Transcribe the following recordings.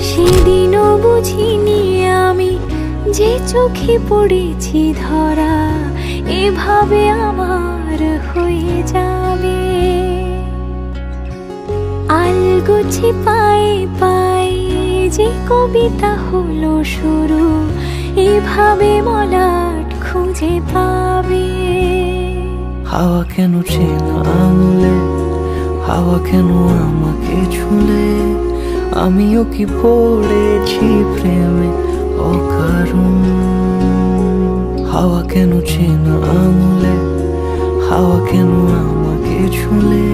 সেদিনও বুঝিনি আমি যে চোখে পড়েছি ধরা এভাবে আমার হয়ে যাবে। আলগোছে পায়ে পায়ে যে কবিতা হলো শুরু এভাবে মলাট খুঁজে পাবে। হাওয়া কেন চেনা আঙুলে, হাওয়া কেন আমাকে ছুলে, আমিও কি পড়েছি প্রেমে অকারণ। হাওয়া কেন চেনা আঙুলে, হাওয়া কেন আমাকে ছুলে,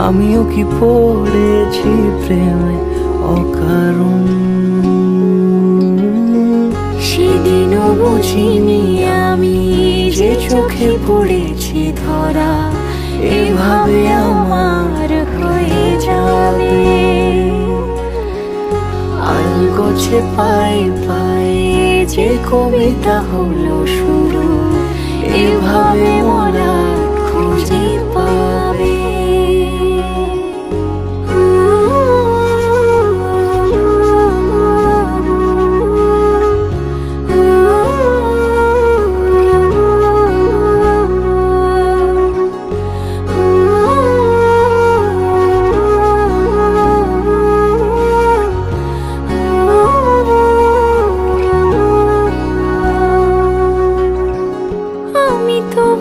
আমিও কি পড়েছি প্রেমে অকারণ। সেদিনও বুঝিনি আমি যে চোখে পড়েছি ধরা এভাবে আমার হয়ে যাবে। আলগোছে পায়ে পায়ে যে কবিতা হলো শুরু এভাবে মলাট খুঁজে পাবে।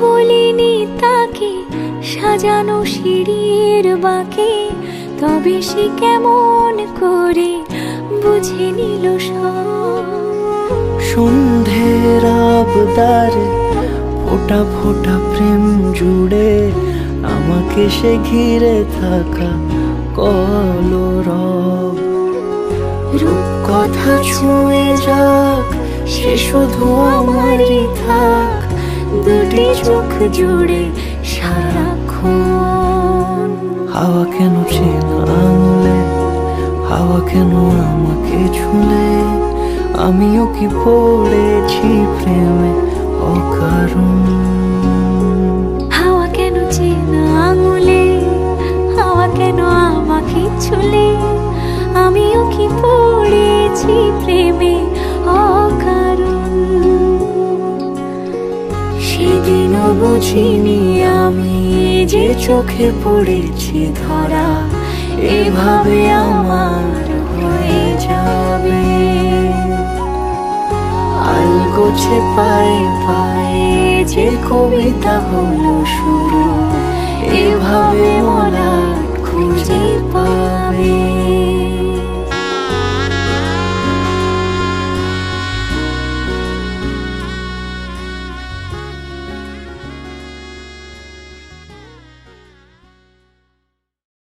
বলিনি তাকে সাজানো সিঁড়ির বাঁকে, তবে সে কেমন করে বুঝে নিল সব। সন্ধ্যের আবদারে ফোটা ফোটা প্রেম জুড়ে আমাকে সে ঘিরে থাকা কলরব। রূপকথা ছুঁয়ে যাক সে শুধু আমারই থাক, দুটি চোখ জুড়ে সারাক্ষণ। হাওয়া কেন চেনা আঙুলে, হাওয়া কেন আমাকে ছুলে, আমিও কি পড়েছি প্রেমে অকারণ। হাওয়া কেন চেনা আঙুলে, হাওয়া কেন আমাকে ছুলে, আমিও কি পড়েছি প্রেমে অকারণ। সেদিনও বুঝিনি আমি যে চোখে পড়েছি ধরা এভাবে আমার হয়ে যাবে। আলগোছে পায়ে পায়ে যে কবিতা হলো শুরু এভাবে মলাট খুঁজে পাবে।